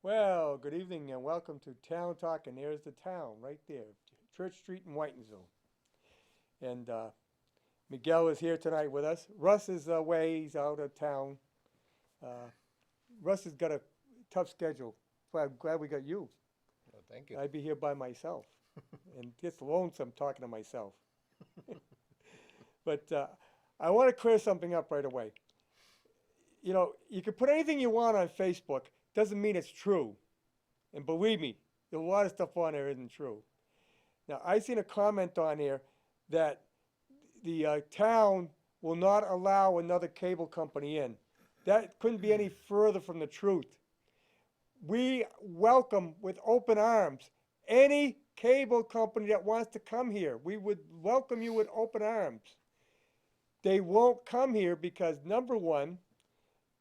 Well, good evening and welcome to Town Talk, and there's the town right there, Church Street in Whitensville. And Miguel is here tonight with us. Russ is away, he's out of town. Uh, Russ has got a tough schedule, so I'm glad we got you. Oh, thank you. I'd be here by myself, and it gets lonesome talking to myself. But I want to clear something up right away. You know, you can put anything you want on Facebook, doesn't mean it's true. And believe me, there's a lot of stuff on there isn't true. Now, I seen a comment on there that the town will not allow another cable company in. That couldn't be any further from the truth. We welcome with open arms any cable company that wants to come here. We would welcome you with open arms. They won't come here because, number one,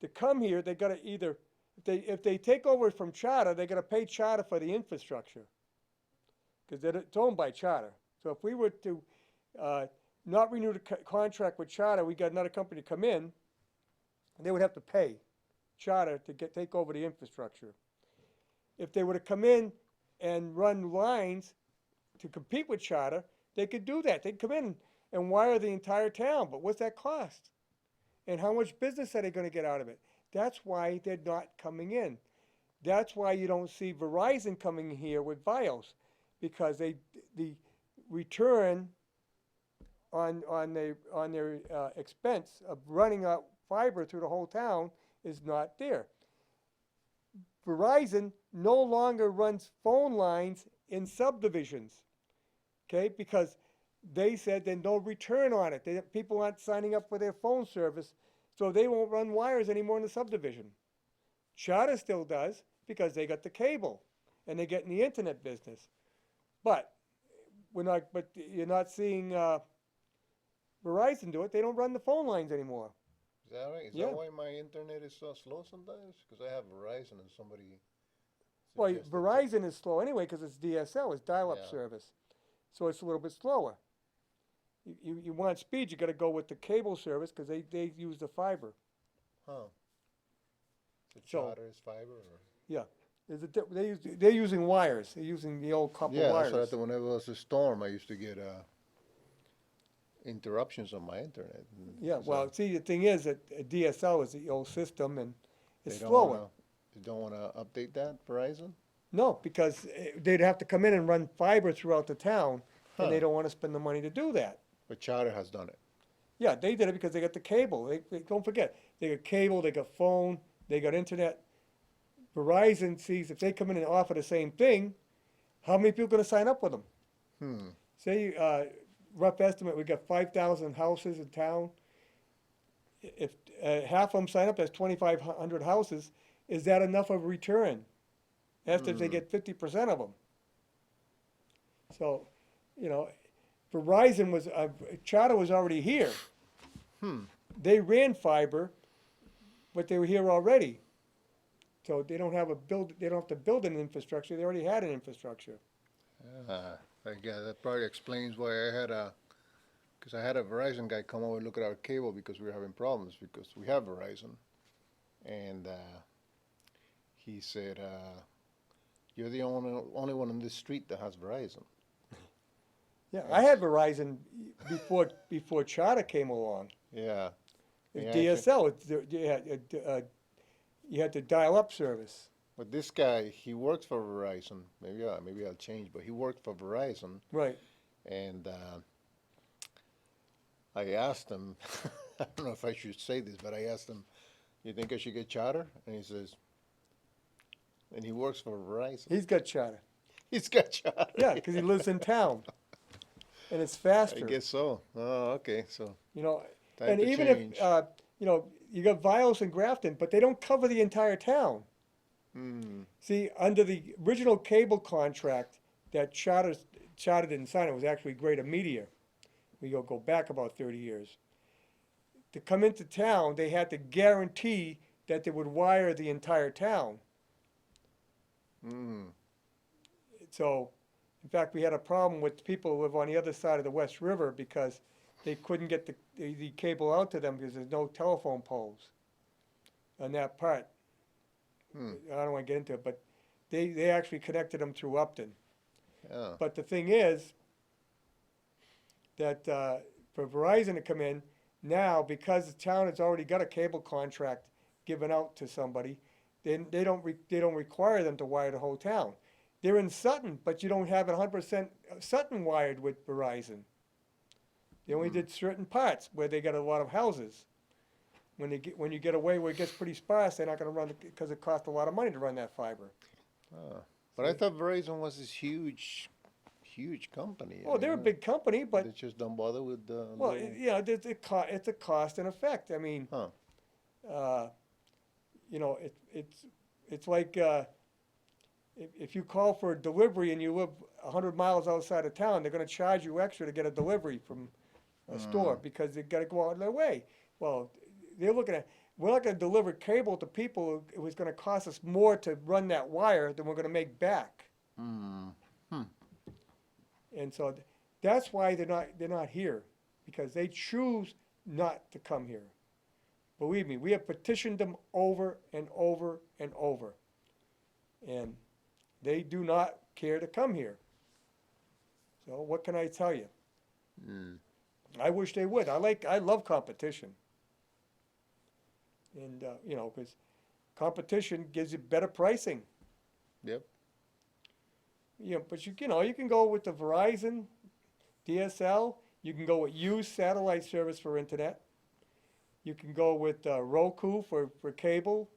to come here, they got to either, if they take over from Charter, they got to pay Charter for the infrastructure because it's owned by Charter. So if we were to not renew the contract with Charter, we got another company to come in, they would have to pay Charter to take over the infrastructure. If they were to come in and run lines to compete with Charter, they could do that. They'd come in and wire the entire town, but what's that cost? And how much business are they going to get out of it? That's why they're not coming in. That's why you don't see Verizon coming here with Fios, because the return on their expense of running out fiber through the whole town is not there. Verizon no longer runs phone lines in subdivisions, okay? Because they said there's no return on it. People aren't signing up for their phone service, so they won't run wires anymore in the subdivision. Charter still does because they got the cable and they get in the internet business. But you're not seeing Verizon do it. They don't run the phone lines anymore. Is that right? Is Yeah. that why my internet is so slow sometimes? Because I have Verizon and somebody Well, suggested Verizon is slow anyway because it's DSL, it's dial-up Yeah. service. So it's a little bit slower. You want speed, you got to go with the cable service because they use the fiber. Huh. So So- Charter is fiber or? Yeah, they're using wires. They're using the old copper Yeah, wires. that's what I thought. Whenever there was a storm, I used to get interruptions on my internet. Yeah, So well, see, the thing is that DSL is the old system and it's they don't slower. They don't want to update that, Verizon? No, because they'd have to come in and run fiber throughout the town, and they Huh. don't want to spend the money to do that. But Charter has done it. Yeah, they did it because they got the cable. Don't forget, they got cable, they got phone, they got internet. Verizon sees if they come in and offer the same thing, how many people are going to sign up with them? Hmm. Say, rough estimate, we got 5,000 houses in town. If half of them sign up, that's 2,500 houses. Is that enough of a return? After they get 50% of them. So, you know, Verizon was, Charter was already here. They ran fiber, but they were here already. So they don't have to build an infrastructure. They already had an infrastructure. Yeah, that probably explains why because I had a Verizon guy come over and look at our cable because we were having problems because we have Verizon. And he said, you're the only one in this street that has Verizon. Yeah, I had Verizon before Charter came along. Yeah. It's Yeah, DSL, you had to dial up service. But this guy, he works for Verizon. Maybe I'll change, but he worked for Verizon. Right. And I asked him, I don't know if I should say this, but I asked him, you think I should get Charter? And he says, and he works for Verizon. He's got Charter. He's got Charter. Yeah, because he lives in town. And it's faster. I guess so. Oh, okay. So You know, time and to even change. if, you got Vios and Grafton, but they don't cover the entire town. Hmm. See, under the original cable contract that Charter didn't sign, it was actually Greater Media. We go back about 30 years. To come into town, they had to guarantee that they would wire the entire town. Hmm. So, in fact, we had a problem with people who live on the other side of the West River because they couldn't get the cable out to them because there's no telephone poles on that part. Hmm. I don't want to get into it, but They actually connected them through Upton. Yeah. But the thing is that for Verizon to come in now, because the town has already got a cable contract given out to somebody, then they don't require them to wire the whole town. They're in Sutton, but you don't have 100% Sutton wired with Verizon. They only did certain parts where they got a lot of houses. When you get away where it gets pretty sparse, they're not going to run because it costs a lot of money to run that fiber. Oh. But I thought Verizon was this huge company. I Well, they're a mean, big company, but they just don't bother with the well, little... it's a cost and effect. I mean, Huh. it's like if you call for a delivery and you live 100 miles outside of town, they're going to charge you extra to get a delivery from a store because they got to go out of their way. Well, they're looking at, we're not going to deliver cable to people. It was going to cost us more to run that wire than we're going to make back. And so that's why they're not here, because they choose not to come here. Believe me, we have petitioned them over and over and over, and they do not care to come here. So what can I tell you? I wish they would. I love competition, and because competition gives you better pricing. Yep. But you can go with the Verizon, DSL. You can go with used satellite service for internet. You can go with Roku for cable.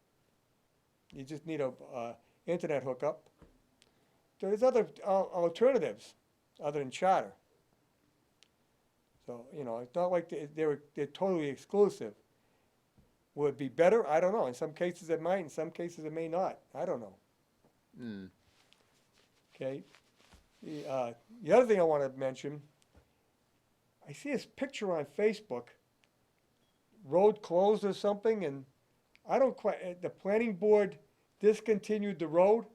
You just need a internet hookup. There's other alternatives other than Charter. So it's not like they're totally exclusive. Will it be better? I don't know. In some cases it might. In some cases it may not. I don't know. Okay. The other thing I want to mention, I see this picture on Facebook, road closed or something, and I don't quite, the planning board discontinued the road.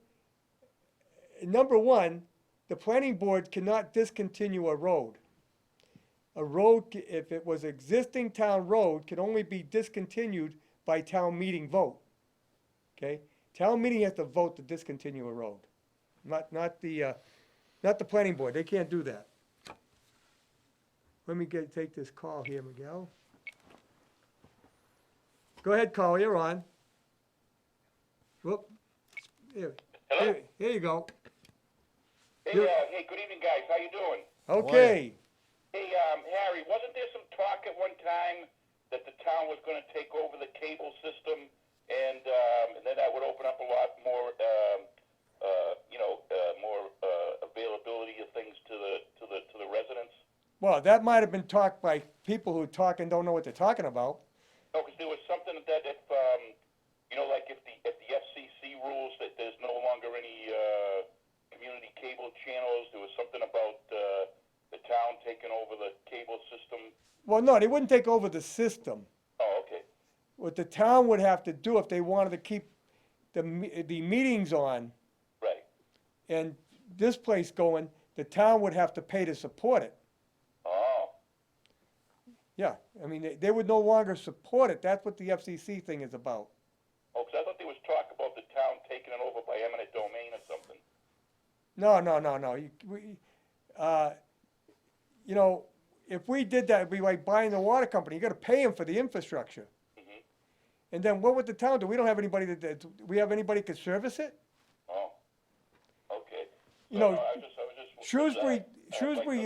Number one, the planning board cannot discontinue a road. A road, if it was existing town road, can only be discontinued by town meeting vote. Okay? Town meeting has to vote to discontinue a road. Not the planning board. They can't do that. Let me take this call here, Miguel. Go ahead, call. You're on. Whoop. Hello? Here you go. Hey, hey, good evening, guys. How you doing? Okay. Hey, Harry, wasn't there some talk at one time that the town was going to take over the cable system, and then that would open up a lot more, more availability of things to the residents? Well, that might have been talked by people who talk and don't know what they're talking about. No, because there was something that if like if the FCC rules that there's no longer any community cable channels, there was something about the town taking over the cable system. Well, no, they wouldn't take over the system. Oh, okay. What the town would have to do if they wanted to keep the meetings on Right. and this place going, the town would have to pay to support it. Oh. Yeah, I mean, they would no longer support it. That's what the FCC thing is about. Oh, because I thought there was talk about the town taking it over by eminent domain or something. No. If we did that, it'd be like buying the water company. You got to pay them for the infrastructure. Mm-hmm. And then what would the town do? We don't have anybody do we have anybody that could service it? Oh. Okay. You So, know, I was just Shrewsbury, doesn't Shrewsbury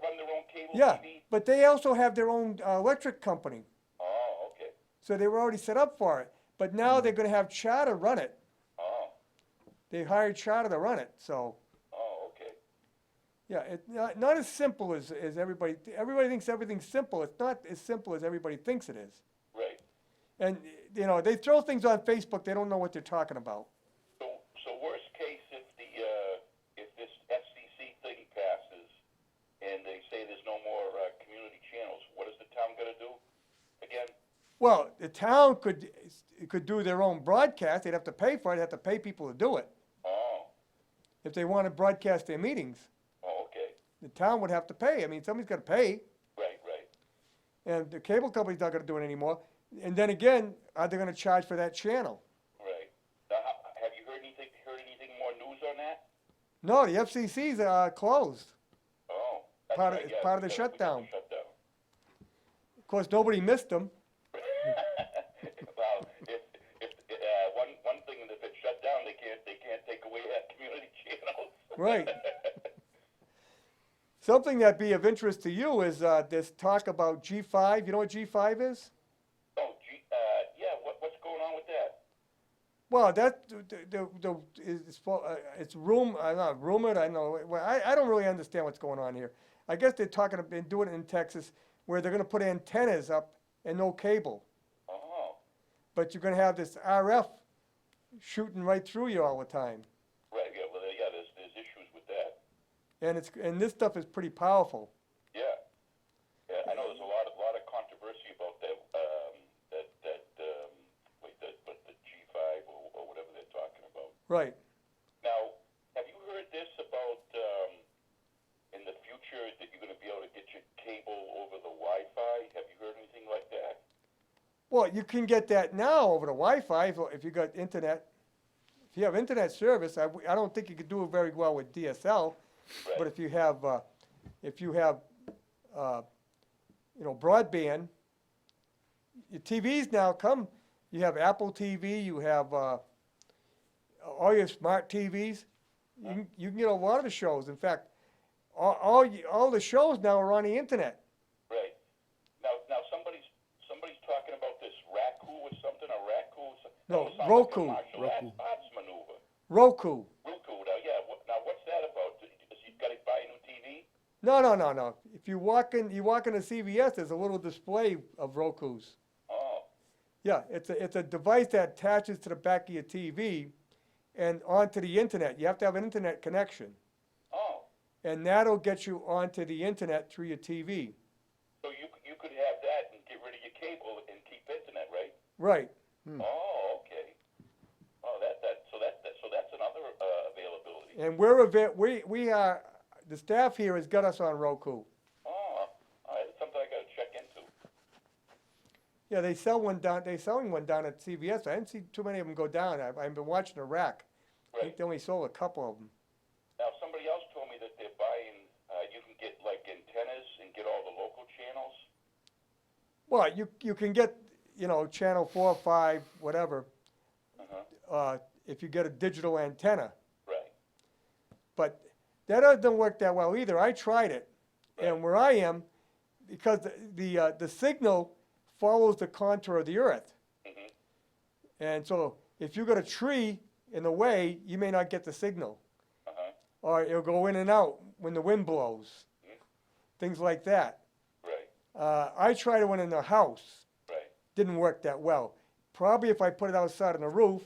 run their own cable yeah, TV? but they also have their own electric company. Oh, okay. So they were already set up for it. But now they're going to have Charter run it. Oh. They hired Charter to run it. So, Oh, okay. yeah, it's not as simple as everybody. Everybody thinks everything's simple. It's not as simple as everybody thinks it is. Right. And, they throw things on Facebook. They don't know what they're talking about. So worst case, if this FCC thing passes and they say there's no more community channels, what is the town gonna do again? Well, the town could do their own broadcast. They'd have to pay for it. They'd have to pay people to do it. Oh. If they want to broadcast their meetings, Oh, okay. the town would have to pay. I mean, somebody's got to pay. Right. And the cable company's not going to do it anymore. And then again, are they going to charge for that channel? Right. Now, have you heard No, the FCC's closed. Oh, that's Part of- right, it's yeah, part of the because we got shutdown. Shutdown. Of course, nobody missed them. Well, if one thing, if it's shut down, they can't take away that community channels. Right. Something that'd be of interest to you is this talk about G5. You know what G5 is? Oh, gee, yeah. What's going on with that? Well, that it's not rumored. I know. Well, I don't really understand what's going on here. I guess they're talking about doing it in Texas, where they're going to put antennas up and no cable, Oh, but you're going to have this RF shooting right through you all the time, right. Yeah. Well, yeah. There's issues with that. and this stuff is pretty powerful. Yeah. Yeah. I know there's a lot of controversy about that. But the G5 or whatever they're talking about. Right. Now, have you heard this about in the future that you're going to be able to get your cable over the Wi-Fi? Have you heard anything like that? Well, you can get that now over the Wi-Fi if you got internet. If you have internet service, I don't think you could do it very well with DSL. Right. But if you have broadband, your TVs now come. You have Apple TV. You have all your smart TVs. You can get a lot of the shows. In fact, all the shows now are on the internet. Right. Now somebody's talking about this Raku or something. A Raku. No, Sounds like a Roku. martial arts maneuver. Roku. Roku. Now, yeah. Now, what's that about? Does he got to buy a new TV? No. If you walk into CVS, there's a little display of Rokus. Oh. Yeah, it's a device that attaches to the back of your TV and onto the internet. You have to have an internet connection, Oh. and that'll get you onto the internet through your TV. So you could have that and get rid of your cable and keep internet, right? Right. Oh, okay. Oh, so that's another availability. And we are the staff here has got us on Roku. Oh, all right. That's something I got to check into. Yeah, they sell one down. They're selling one down at CVS. I didn't see too many of them go down. I've been watching the rack. I think Right. they only sold a couple of them. Now, somebody else told me that they're buying. You can get like antennas and get all the local channels. Well, you can get channel 4, 5, whatever. If you get a digital antenna. Right. But that doesn't work that well either. I tried it, and where I am, because the signal follows the contour of the earth, Mhm. and so if you got a tree in the way, you may not get the signal, or it'll go in and out when the wind blows, things like that. Right. I tried it when in the house, Right. didn't work that well. Probably if I put it outside on the roof,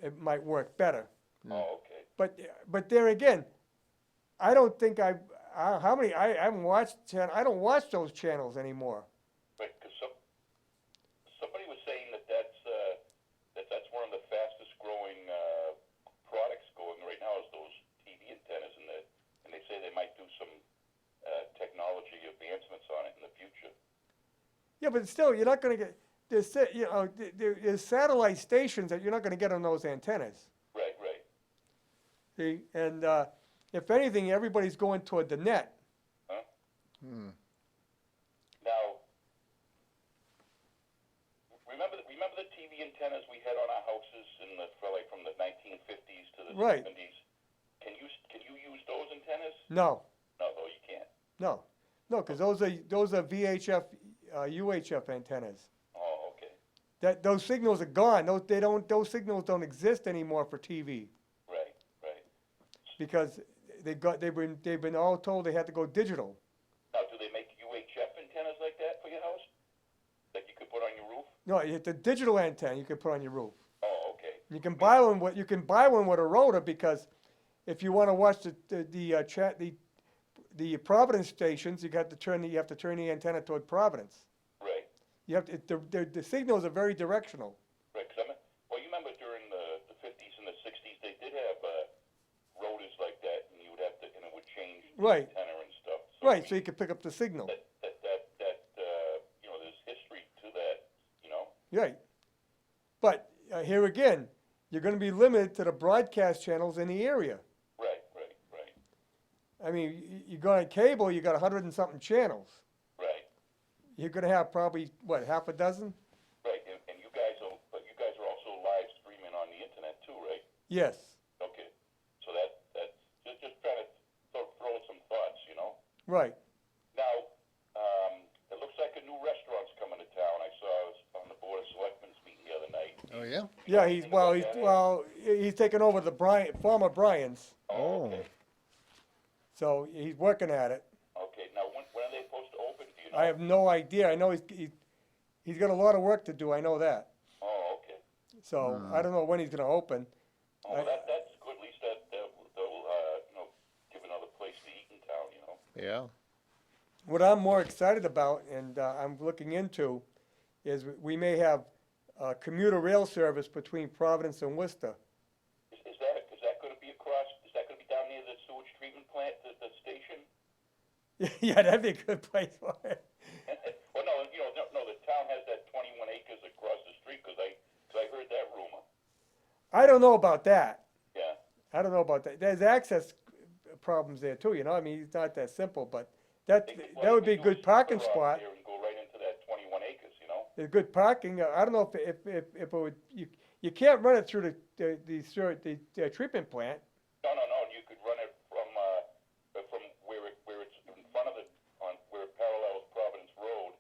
it might work better. Oh, okay. But there again, I don't think I haven't watched I don't watch those channels anymore. Right. Because somebody was saying that's one of the fastest growing products going right now is those TV antennas, and they say they might do some technology advancements on it in the future. Yeah, but still, you're not going to get there's satellite stations that you're not going to get on those antennas. Right. Right. See, and if anything, everybody's going toward the net. Huh? Hmm. Now, remember the TV antennas we had on our houses from the 1950s to the Right. 70s? Can you use those antennas? No, No, you can't. no, because those are VHF, UHF antennas. Oh, okay. Those signals are gone. Those signals don't exist anymore for TV Right. Right. because they've been all told they had to go digital. Now, do they make UHF antennas like that for your house? That you could put on your roof? No, it's a digital antenna you can put on your roof. Oh, okay. You can buy one with a rotor because if you want to watch the Providence stations, you have to turn the antenna toward Providence. Right. You have to, the signals are very directional. Right. Well, you remember during the 50s and the 60s, they did have rotors like that, and you would have to, and it would change the Right. antenna and stuff. Right, so you can pick up the signal. That there's history to that, Right. But here again, you're going to be limited to the broadcast channels in the area. I mean, you go on cable, you got 100 and something channels. Right. You're gonna have probably, what, half a dozen? Right. And you guys are, but you guys are also live streaming on the internet too, right? Yes. Okay. So that's just trying to throw some thoughts, you know. Right. Now, it looks like a new restaurant's coming to town. I saw it was on the Board of Selectmen's meeting the other night. Oh, yeah? Yeah, Anything about that, he's taking over the former Brian's, Oh, okay. so he's working at it. Okay. Now, when are they supposed to open? Do you know? I have no idea. I know he's got a lot of work to do. I know that. Oh, okay. So I don't know when he's gonna open. Oh, well, that's good. At least they'll you know, give another place to eat in town, you know. Yeah. What I'm more excited about, and I'm looking into, is we may have commuter rail service between Providence and Worcester. Is that going to be across? Is that going to be down near the sewage treatment plant, the station? Yeah, that'd be a good place for it. Well, no, you know, no. The town has that 21 acres across the street because I heard that rumor. I don't know about that. Yeah. I don't know about that. There's access problems there too, you know. I mean, it's not that simple, but that would be a good parking spot. There and go right into that 21 acres, you know. There's good parking. I don't know if it would. You can't run it through the treatment plant. No. You could run it from where it's in front of where it parallels Providence Road,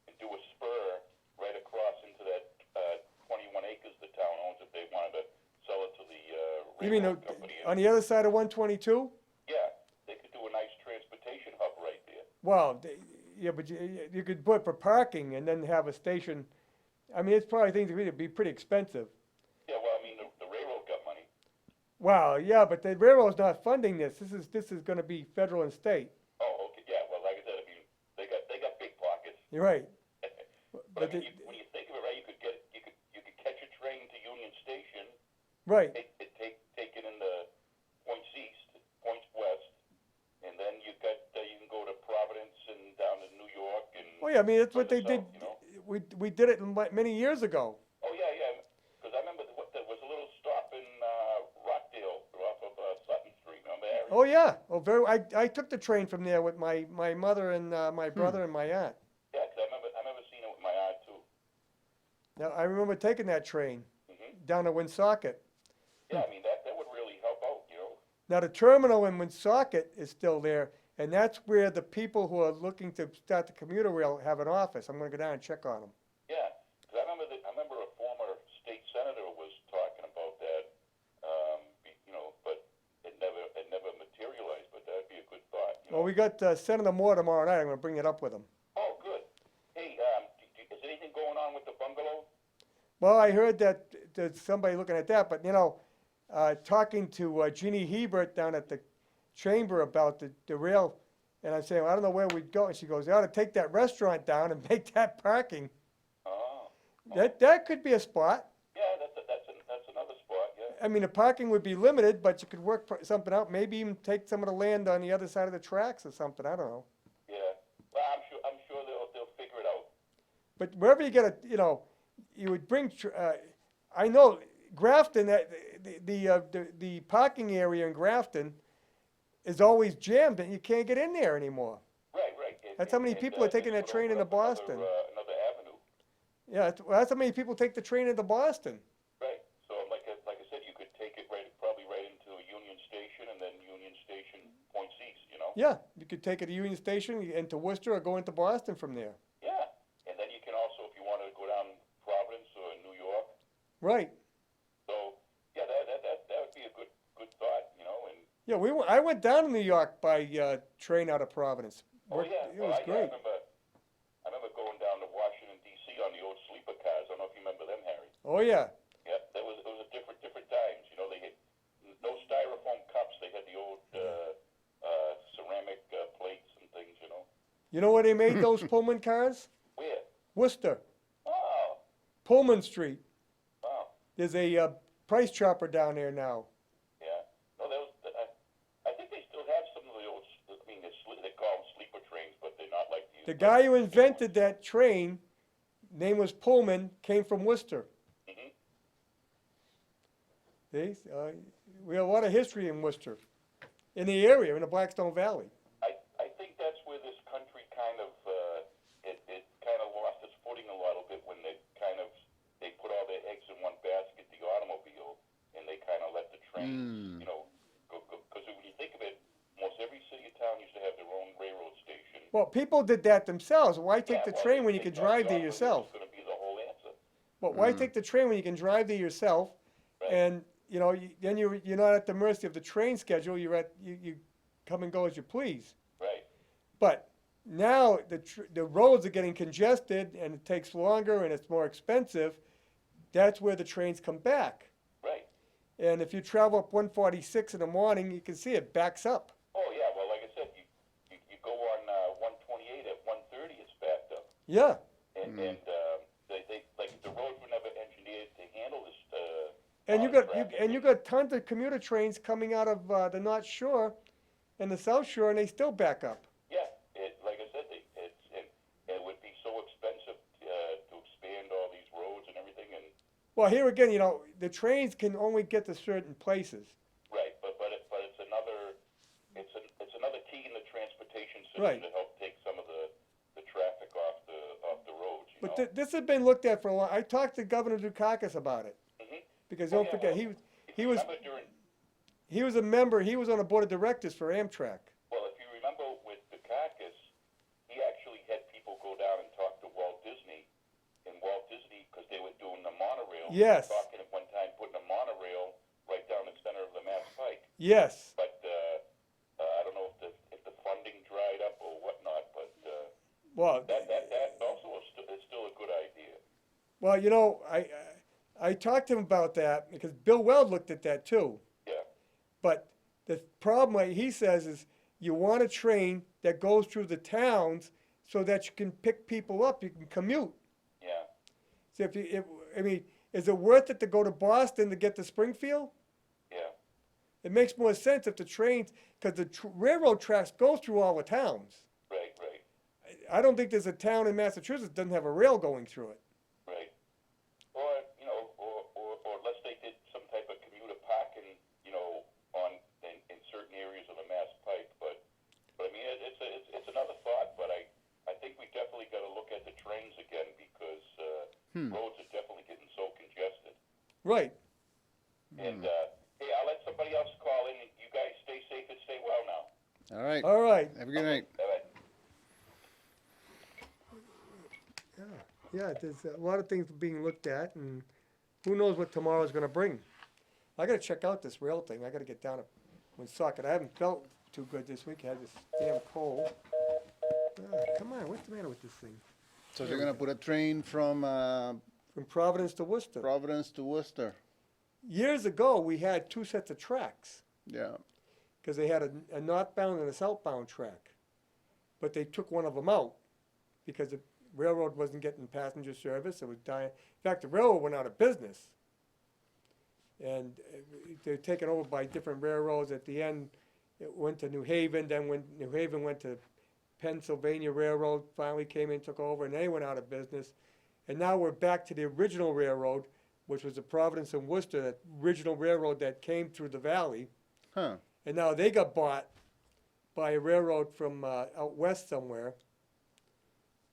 and do a spur right across into that 21 acres the town owns if they wanted to sell it to the You mean railroad company. on the other side of 122? Yeah, they could do a nice transportation hub right there. Well, yeah, but you could put for parking and then have a station. I mean, it's probably things that would be pretty expensive. Yeah, well, I mean, the railroad got money. Well, yeah, but the railroad's not funding this. This is going to be federal and state. Oh, okay, yeah. Well, like I said, I mean, they got big pockets. You're right. But I mean, when you think of it, right, you could catch a train to Union Station. Right. Take it in the points east, points west, and then you can go to Providence and down to New York and. Well, yeah, I mean, that's what further they did. south, you know? We did it many years ago. Oh yeah. Because I remember there was a little stop in Rockdale off of Sutton Street. Remember, Harry? Oh yeah. Oh, I took the train from there with my mother and my brother and my aunt. Yeah, because I remember seeing it with my eye too. Now I remember taking that train Mhm. down to Woonsocket. Yeah, I mean that would really help out, you know. Now the terminal in Woonsocket is still there, and that's where the people who are looking to start the commuter rail have an office. I'm going to go down and check on them. Yeah, because I remember a former state senator was talking about that, you know, but it never materialized. But that'd be a good thought. You know? Well, we got Senator Moore tomorrow night. I'm going to bring it up with him. Oh, good. Hey, is anything going on with the bungalow? Well, I heard that there's somebody looking at that, but you know, talking to Jeannie Hebert down at the chamber about the rail, and I'm saying, well, I don't know where we'd go, and she goes, you ought to take that restaurant down and make that parking. Oh. That could be a spot. Yeah, that's another spot. Yeah. I mean, the parking would be limited, but you could work something out. Maybe even take some of the land on the other side of the tracks or something. I don't know. Yeah. Well, I'm sure they'll figure it out. But wherever you get a, you know, you would bring. I know Grafton. The parking area in Grafton is always jammed, and you can't get in there anymore. Right. That's how many people are taking that train into Boston. Another avenue. Yeah, that's how many people take the train into Boston. Right. So, like I said, you could take it probably right into Union Station, and then Union Station points east. You know. Yeah, you could take it to Union Station into Worcester or go into Boston from there. Yeah, and then you can also, if you wanted to go down Providence or New York. Right. So, yeah, that would be a good thought, you know. And Yeah, I went down to New York by train out of Providence. oh yeah, It was great. I remember going down to Washington D.C. on the old sleeper cars. I don't know if you remember them, Harry. Oh yeah. Yeah, it was a different times. You know, they had no styrofoam cups. They had the old ceramic plates and things. You know. You know where they made those Pullman cars? Where? Worcester, Oh, Pullman Street. wow. There's a price chopper down there now. Yeah. No, I think they still have some of the old. I mean, they call them sleeper trains, but they're not like The guy who invented that train, name was Pullman, came from Worcester. Mhm. See, we have a lot of history in Worcester. in the area, in the Blackstone Valley. I think that's where this country kind of, it kind of lost its footing a little bit when they put all their eggs in one basket, the automobile, and they kind of let the trains, you know, go, because when you think of it, almost every city or town used to have their own railroad station. Well, people did that themselves. Why take the Yeah, well, train when you they can thought drive the there automobile yourself? was gonna be the whole answer. Well, why take the train when you can drive there yourself? Right. And you know, then you're not at the mercy of the train schedule. You come and go as you please. Right. But now the roads are getting congested and it takes longer and it's more expensive. That's where the trains come back. Right. And if you travel up 146 in the morning, you can see it backs up. Oh, yeah, well, like I said, you go on 128 at 130, it's backed up. Yeah. And they like, the roads were never engineered to handle this, And traffic. you got tons of commuter trains coming out of the North Shore and the South Shore, and they still back up. Yeah, like I said, it would be so expensive to expand all these roads and everything, and Well, here again, you know, the trains can only get to certain places. right, but it's another key in the transportation system Right. to help take some of the traffic off the roads. You But know? this has been looked at for a while. I talked to Governor Dukakis about it Mhm. because Oh, don't yeah, forget well, he was Remember during he was a member. He was on the board of directors for Amtrak. Well, if you remember with Dukakis, he actually had people go down and talk to Walt Disney, and Walt Disney, because they were doing the monorail, Yes. talking at one time putting a monorail right down the center of the Mass Pike. Yes. But I don't know if the funding dried up or whatnot, but Well, that also is still a good idea. well, you know, I talked to him about that because Bill Weld looked at that too. Yeah, But the problem, like he says, is you want a train that goes through the towns so that you can pick people up. You can commute. yeah, So I mean, is it worth it to go to Boston to get to Springfield? yeah, It makes more sense if the trains, because the railroad tracks go through all the towns. right, right, I don't think there's a town in Massachusetts that doesn't have a rail going through it. right. Or you know, or unless they did some type of commuter parking, you know, in certain areas of the Mass Pike, but I mean, it's another thought. But I think we definitely got to look at the trains again because roads are definitely getting so congested. Right. And hey, I'll let somebody else call in. You guys stay safe and stay well now. All right. All right. Have a good night. All right. Yeah, there's a lot of things being looked at, and who knows what tomorrow's going to bring. I got to check out this rail thing. I got to get down to Woonsocket. I haven't felt too good this week. I had this damn cold. Come on, what's the matter with this thing? So they're gonna put a train from From Providence to Worcester. Providence to Worcester. Years ago, we had two sets of tracks Yeah. because they had a northbound and a southbound track. But they took one of them out because the railroad wasn't getting passenger service. It was dying. In fact, the railroad went out of business. And they're taken over by different railroads. At the end, it went to New Haven. Then when New Haven went to Pennsylvania Railroad, finally came in, took over, and they went out of business. And now we're back to the original railroad, which was the Providence and Worcester, that original railroad that came through the valley. Huh. And now they got bought by a railroad from out west somewhere.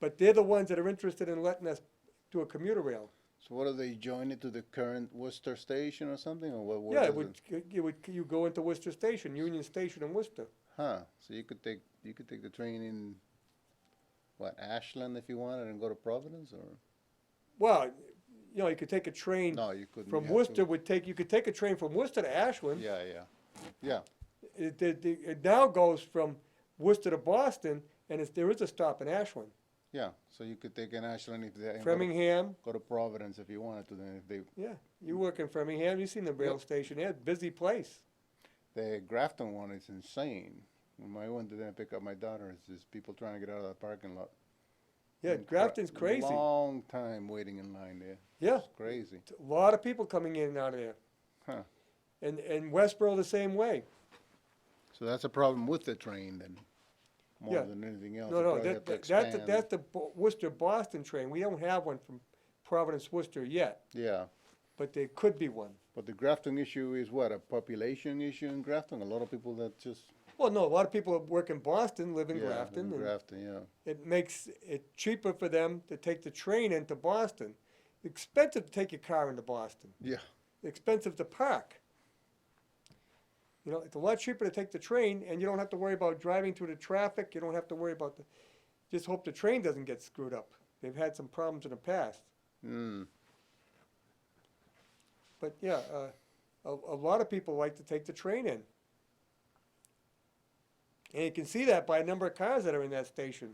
But they're the ones that are interested in letting us do a commuter rail. So what, are they join it to the current Worcester station or something, or what? Yeah, does you go into Worcester Station, Union Station in Worcester. Huh. So you could take the train in what, Ashland if you wanted, and go to Providence, or Well, you know, you could take a train no? You couldn't. from you have Worcester. to- You could take a train from Worcester to Ashland. Yeah, yeah. It now goes from Worcester to Boston, and there is a stop in Ashland. Yeah, so you could take an Ashland if they and Framingham. go to Providence if you wanted to. Then if they Yeah, you work in Framingham. You've seen the rail Yep. station. Yeah, busy place. the Grafton one is insane. When I went to there and pick up my daughter, it's just people trying to get out of the parking lot. Yeah, Grafton's crazy. Long time waiting in line there. Yeah, It's crazy. a lot of people coming in and out of there. Huh. And Westboro the same way. So that's a problem with the train then, more Yeah. than anything else. No, They no, probably have to that's expand. the Worcester Boston train. We don't have one from Providence Worcester yet. Yeah. but there could be one. But the Grafton issue is what, a population issue in Grafton? A lot of people that just Well, no, a lot of people that work in Boston live in yeah, Grafton, in and Grafton, yeah. it makes it cheaper for them to take the train into Boston. It's expensive to take your car into Boston. Yeah. It's expensive to park. You know, it's a lot cheaper to take the train, and you don't have to worry about driving through the traffic. You don't have to worry about the. Just hope the train doesn't get screwed up. They've had some problems in the past. Mm. But yeah, a lot of people like to take the train in. And you can see that by a number of cars that are in that station.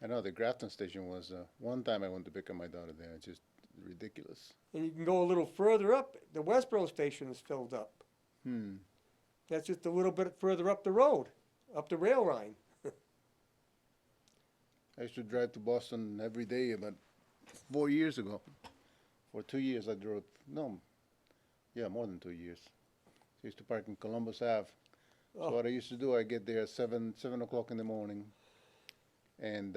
I know the Grafton station was, one time I went to pick up my daughter there, it's just ridiculous. And you can go a little further up. The Westboro station is filled up. Hmm. That's just a little bit further up the road, up the rail line. I used to drive to Boston every day about 4 years ago. For 2 years I drove, no, yeah, more than 2 years. I used to park in Columbus Ave. So Oh. what I used to do, I get there at 7 o'clock in the morning. And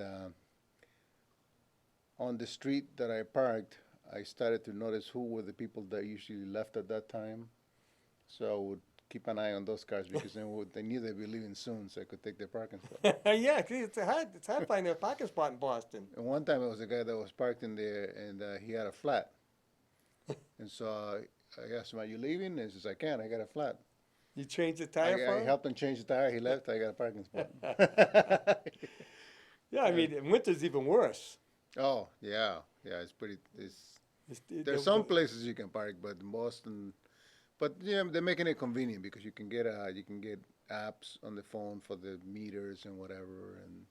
on the street that I parked, I started to notice who were the people that usually left at that time. So I would keep an eye on those cars because they knew they'd be leaving soon, so I could take their parking spot. Yeah, 'cause it's hard finding a parking spot in Boston. And one time it was a guy that was parked in there, and he had a flat. And so I asked him, "Are you leaving?" And he says, "I can't. I got a flat." You change the tire for I him? helped him change the tire. He left. I got a parking spot. Yeah, I mean, in winter's even worse. Oh yeah, yeah. It's pretty. It's- There's some places you can park, but in Boston, but yeah, they're making it convenient because you can get apps on the phone for the meters and whatever. And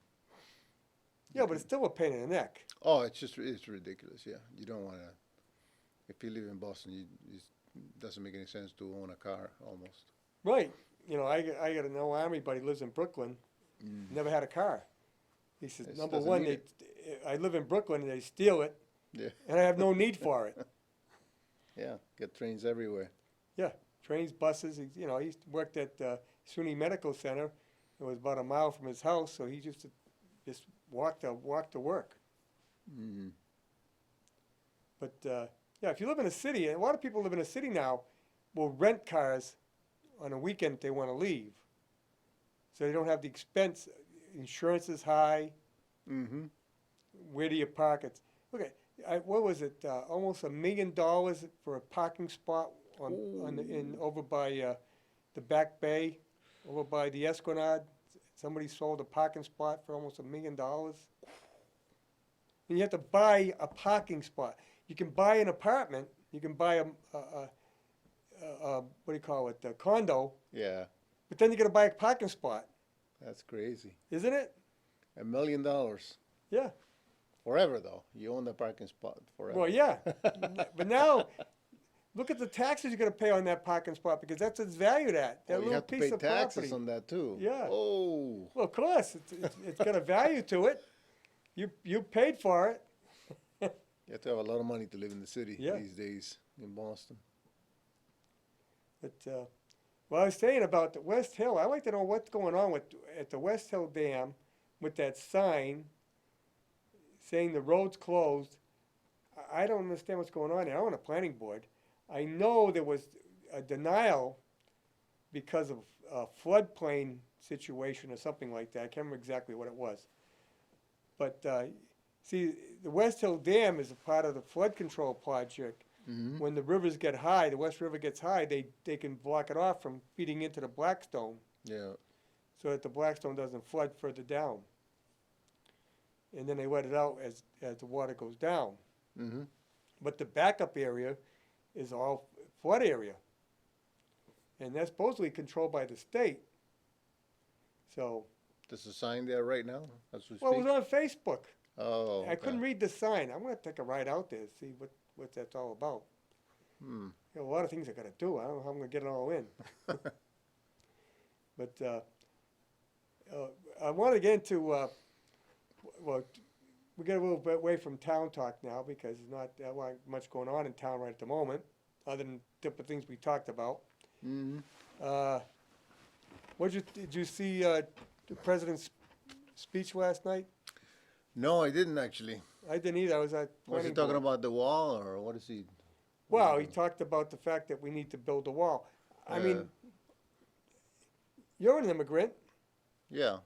Yeah, but it's still a pain in the neck. oh, it's ridiculous. Yeah, you don't want to. If you live in Boston, it doesn't make any sense to own a car almost. Right. You know, I got an old Army buddy lives in Brooklyn, never had a car. He says, Just number doesn't one, need I live in Brooklyn and they steal it, Yeah, and I have no need for it. yeah. Get trains everywhere. Yeah, trains, buses. He worked at SUNY Medical Center. It was about a mile from his house, so he used to just walk to work. Mm-hmm. But yeah, if you live in a city, a lot of people live in a city now, will rent cars on a weekend if they want to leave. So they don't have the expense. Insurance is high. Mm-hmm. Where do you park it? Look at what was it? Almost $1 million for a parking spot over by the Back Bay, over by the Esplanade. Somebody sold a parking spot for almost $1 million. And you have to buy a parking spot. You can buy an apartment. You can buy a what do you call it? A condo. Yeah, But then you got to buy a parking spot, that's crazy. isn't it? $1 million. Yeah. Forever though. You own the parking spot forever. Well, yeah. But now, look at the taxes you're going to pay on that parking spot because that's its valued at. That Oh, you little have to piece pay of taxes property. on that too. Yeah. Oh. Well, of course, it's got a value to it. You paid for it. You have to have a lot of money to live in the city Yeah. these days in Boston. But well, I was saying about the West Hill. I'd like to know what's going on at the West Hill Dam with that sign saying the road's closed. I don't understand what's going on there. I'm on a planning board. I know there was a denial because of a floodplain situation or something like that. I can't remember exactly what it was. But see, the West Hill Dam is a part of the flood control project. Mm-hmm. When the rivers get high, the West River gets high, they can block it off from feeding into the Blackstone Yeah. so that the Blackstone doesn't flood further down. And then they let it out as the water goes down. Mm-hmm. But the backup area is all flood area. And that's supposedly controlled by the state. So, There's a sign there right now as we well, it speak. was on Facebook. Oh. I couldn't read the sign. I'm going to take a ride out there and see what that's all about. Hmm. You know, a lot of things I got to do. I don't know how I'm going to get it all in. But I want to get into, well, we get a little bit away from town talk now because there's not that much going on in town right at the moment, other than different things we talked about. Mm-hmm. Did you see the president's speech last night? No, I didn't actually. I didn't either. I was at Was he planning talking board. about the wall or what is he? Well, he talked about the fact that we need to build a wall. I mean, you're an immigrant. Yeah.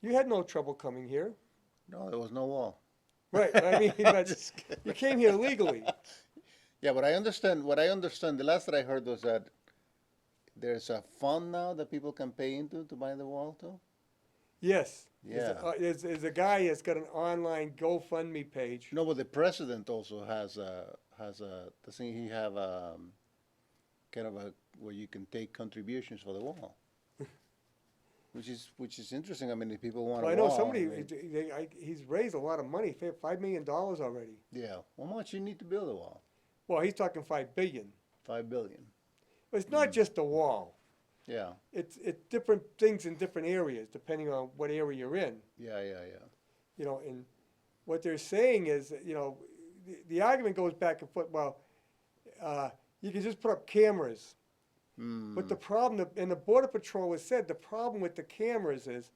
You had no trouble coming here. No, there was no wall. Right. I mean, but Just kidding. you came here legally. Yeah, but I understand. What I understand, the last that I heard was that there's a fund now that people can pay into to buy the wall too. Yes. Yeah. There's a guy that's got an online GoFundMe page. No, but the president also has a doesn't he have kind of a where you can take contributions for the wall, which is interesting. I mean, if people want Well, a I know wall, somebody. I mean, He's raised a lot of money. $5 million already. yeah. How much you need to build a wall? Well, he's talking $5 billion. 5 billion. But it's not just the wall. Yeah. It's different things in different areas depending on what area you're in. Yeah. You know, and what they're saying is, you know, the argument goes back and forth. Well, you can just put up cameras. But the problem, and the Border Patrol has said, the problem with the cameras is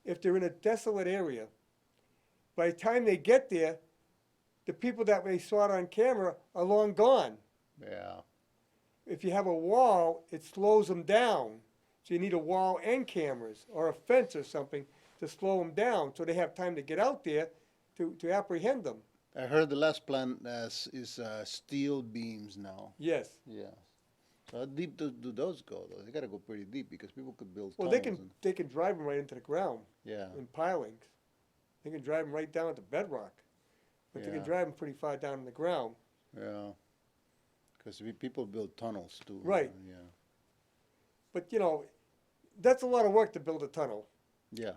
if they're in a desolate area, by the time they get there, the people that they saw it on camera are long gone. Yeah. If you have a wall, it slows them down. So you need a wall and cameras or a fence or something to slow them down so they have time to get out there to apprehend them. I heard the last plan is steel beams now. Yes. Yeah. So how deep do those go though? They gotta go pretty deep because people could build Well, tunnels. they can drive them right into the ground Yeah. in pilings. They can drive them right down to bedrock. But they Yeah. can drive them pretty far down in the ground. Yeah. Because people build tunnels too. Right. Yeah. But, you know, that's a lot of work to build a tunnel. Yeah.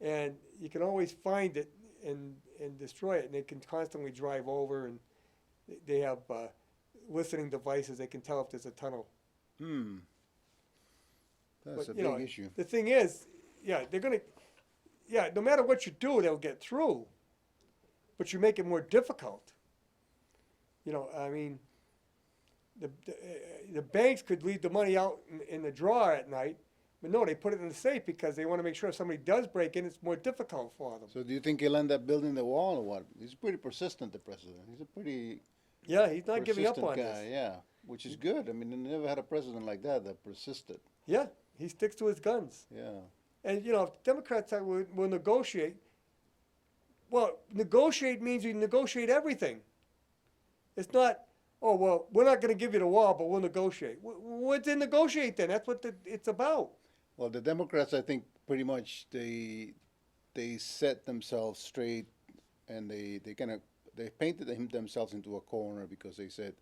And you can always find it and destroy it. And they can constantly drive over, and they have listening devices. They can tell if there's a tunnel. That's But, a you know, big issue. The thing is, they're going to, no matter what you do, they'll get through. But you make it more difficult. You know, I mean, the banks could leave the money out in the drawer at night, but no, they put it in the safe because they want to make sure if somebody does break in, it's more difficult for them. So do you think he'll end up building the wall or what? He's pretty persistent, the president. He's a pretty Yeah, he's not giving up persistent on guy, this. yeah. Which is good. I mean, they never had a president like that persisted. Yeah, he sticks to his guns. Yeah. And, you know, if Democrats will negotiate, well, negotiate means you negotiate everything. It's not, oh, well, we're not going to give you the wall, but we'll negotiate. What's in negotiate then? That's what it's about. Well, the Democrats, I think, pretty much they set themselves straight, and they painted themselves into a corner because they said,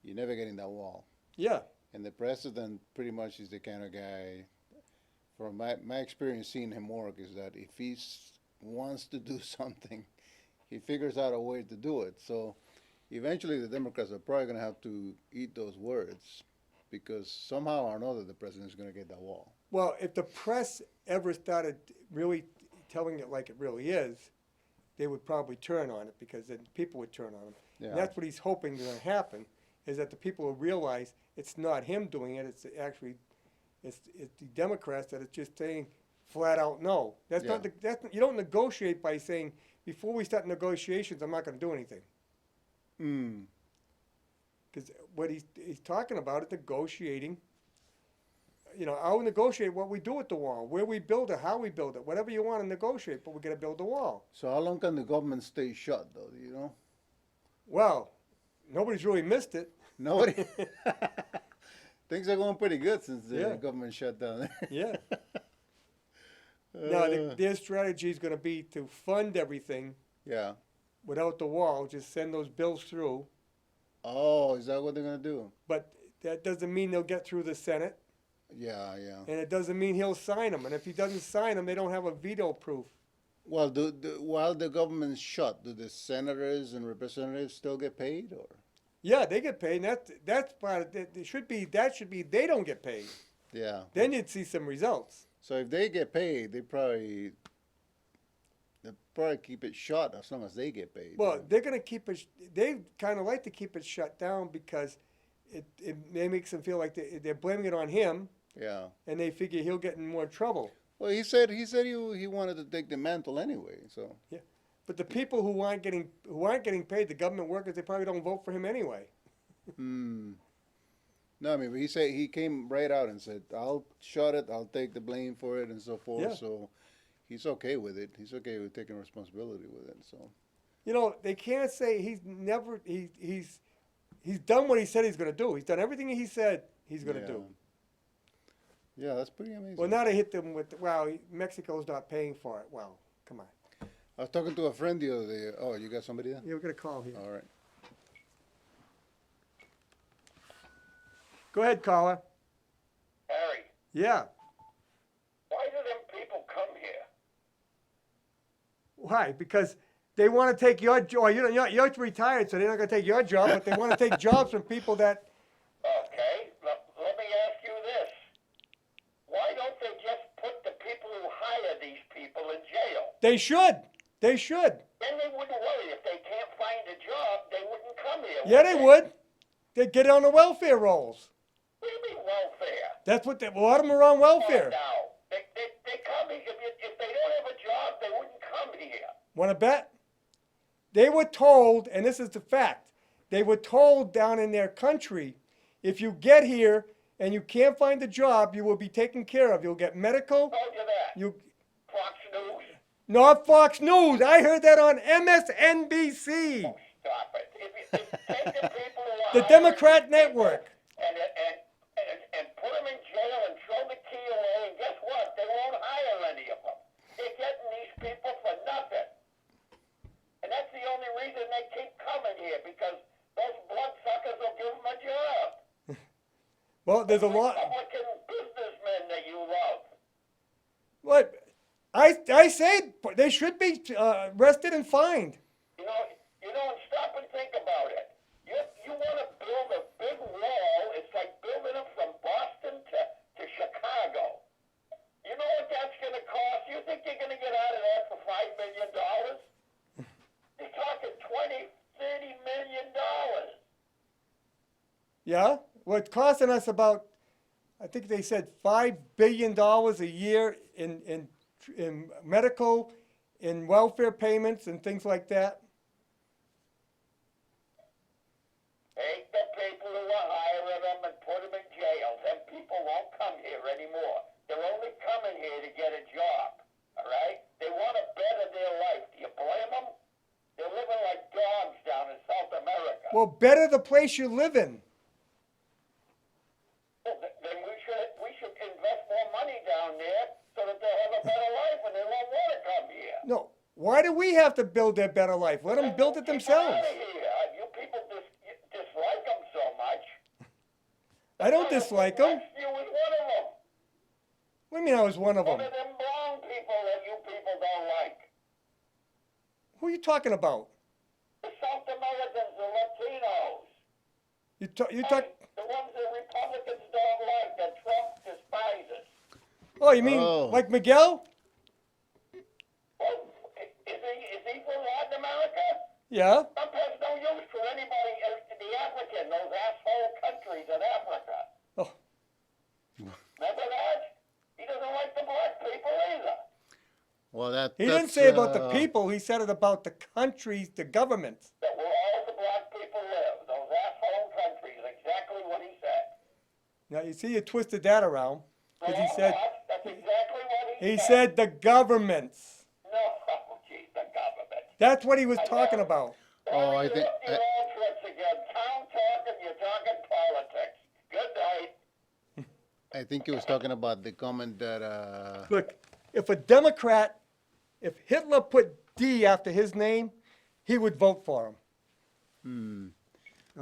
"You're never getting that wall." Yeah. And the president pretty much is the kind of guy, from my experience seeing him work, is that if he wants to do something, he figures out a way to do it. So eventually the Democrats are probably going to have to eat those words because somehow or another the president is going to get that wall. Well, if the press ever started really telling it like it really is, they would probably turn on it because then people would turn on him. Yeah. And that's what he's hoping is going to happen, is that the people will realize it's not him doing it, it's actually it's the Democrats that are just saying flat out no. That's Yeah. not you don't negotiate by saying before we start negotiations I'm not going to do anything. Because what he's talking about is negotiating. You know, I'll negotiate what we do with the wall, where we build it, how we build it, whatever you want to negotiate, but we're going to build the wall. So how long can the government stay shut, though? Do you know? Well, nobody's really missed it. Nobody. Things are going pretty good since the Yeah. government shut down. Yeah. No, their strategy is going to be to fund everything Yeah. without the wall, just send those bills through. Oh, is that what they're going to do? But that doesn't mean they'll get through the Senate, Yeah, yeah. and it doesn't mean he'll sign them. And if he doesn't sign them, they don't have a veto proof. Well, while the government's shut, do the senators and representatives still get paid, or? Yeah, they get paid, and that's part of it. That should be they don't get paid. Yeah. Then you'd see some results. So if they get paid, they probably keep it shut as long as they get paid. Well, they're going to keep it. They kind of like to keep it shut down because it makes them feel like they're blaming it on him, Yeah. and they figure he'll get in more trouble. Well, he said he wanted to take the mantle anyway. So. Yeah, but the people who aren't getting paid, the government workers, they probably don't vote for him anyway. Hmm. No, I mean, but he said he came right out and said, "I'll shut it. I'll take the blame for it and so forth." Yeah. So he's okay with it. He's okay with taking responsibility with it. So You know, they can't say he's done what he said he's going to do. He's done everything he said he's going to yeah, do. yeah, that's pretty amazing. Well, now they hit them with, wow, Mexico's not paying for it. Well, come on. I was talking to a friend the other day. Oh, you got somebody there? Yeah, we're going to call here. All right. Go ahead, caller. Harry, Yeah. why do them people come here? Why? Because they want to take your job. You're retired, so they're not going to take your job, but they want to take jobs from people that. Okay, let me ask you this. Why don't they just put the people who hire these people in jail? They should. They should. Then they wouldn't worry. If they can't find a job, they wouldn't come here. Yeah, they would. They'd get on the welfare rolls. What do you mean welfare? That's what a lot of them are on welfare. Now, they come here. If they don't have a job, they wouldn't come here. Want to bet? They were told, and this is the fact, they were told down in their country, if you get here and you can't find a job, you will be taken care of. You'll get medical. Told you that. You, Fox News. not Fox News. I heard that on MSNBC, Stop it. If take the people who are the hiring Democrat these people network. and put them in jail and throw the key away, and guess what? They won't hire any of them. They're getting these people for nothing. And that's the only reason they keep coming here, because those bloodsuckers will give them a job. Well, there's a lot. Republican businessmen that you love. What? I say they should be arrested and fined. And stop and think about it. You want to build a big wall. It's like building it from Boston to Chicago. You know what that's going to cost? You think you're going to get out of that for $5 million? You're talking $20-30 million. Yeah? Well, it's costing us about, I think they said $5 billion a year in medical, in welfare payments and things like that. Take the people who are hiring them and put them in jail. Then people won't come here anymore. They're only coming here to get a job. All right? They want to better their life. Do you blame them? They're living like dogs down in South America. Well, better the place you live in. Well, then we should invest more money down there so that they'll have a better life and they won't want to come here. No. Why do we have to build their better life? Let them build it Get themselves. out of here. You people dislike them so much. I don't dislike them. You was one of them. What do you mean I was one of One them? of them brown people that you people don't like. Who are you talking about? The South Americans, the Latinos. You talk. The ones that Republicans don't like, that Trump despises. Oh, you mean Oh. like Miguel? Well, is he from Latin America? Yeah. Trump has no use for anybody, the African, those asshole countries in Africa. Oh. Remember that? He doesn't like the black people either. Well, He didn't say about the people. He said it about the countries, the governments. That where all the black people live, those asshole countries, exactly what he said. Now you see, you twisted that around because he No, said that's exactly what he he said. said the governments. No, geez, the government. That's what he was talking about. Oh, I think. You're all tricks again. Town talking, you're talking politics. Good night. I think he was talking about the comment that. Look, if a Democrat, if Hitler put D after his name, he would vote for him. Well,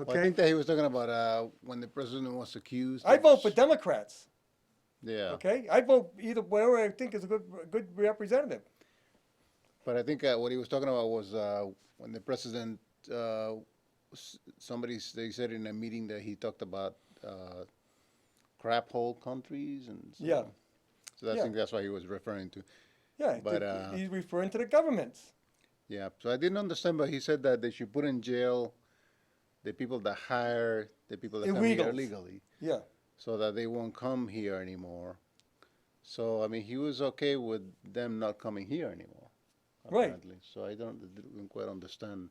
I Okay, think that he was talking about when the president was accused. I of vote for Democrats. Yeah. Okay, I vote either whatever I think is a good representative. But I think what he was talking about was when the president, they said in a meeting that he talked about crap hole countries and so, Yeah. So I Yeah. think that's what he was referring to. Yeah, But, he's referring to the governments. Yeah. So I didn't understand, but he said that they should put in jail the people that hire the people that come here Illegals. illegally, Yeah. so that they won't come here anymore. So I mean, he was okay with them not coming here anymore. Right. Apparently. So I didn't quite understand.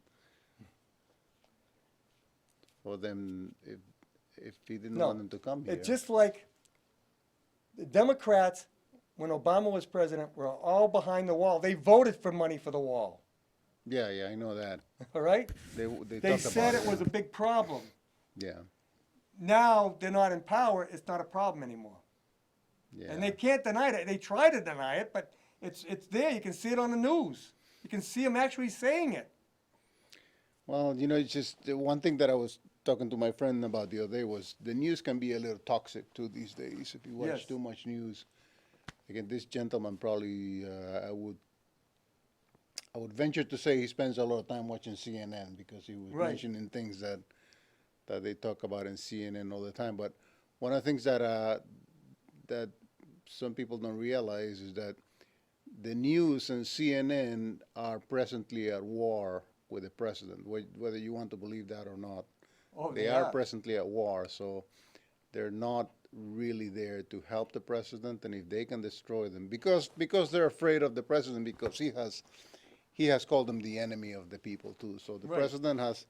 for them if he didn't No, want them to come here. It's just like the Democrats, when Obama was president, were all behind the wall. They voted for money for the wall. Yeah, yeah, I know that. All right? They They talk said about it was a big problem. Yeah, Now they're not in power. It's not a problem anymore. yeah. And they can't deny it. They try to deny it, but it's there. You can see it on the news. You can see them actually saying it. Well, it's just the one thing that I was talking to my friend about the other day was the news can be a little toxic too these days. If you watch Yes. too much news, again, this gentleman probably I would venture to say he spends a lot of time watching CNN because he was Right. mentioning things that they talk about in CNN all the time. But one of the things that some people don't realize is that the news and CNN are presently at war with the president, whether you want to believe that or not. Oh, They are presently at war, so they're not really there to help the president, and if they can destroy them, because they're afraid of the president, because he has called them the enemy of the people too. So the Right. president has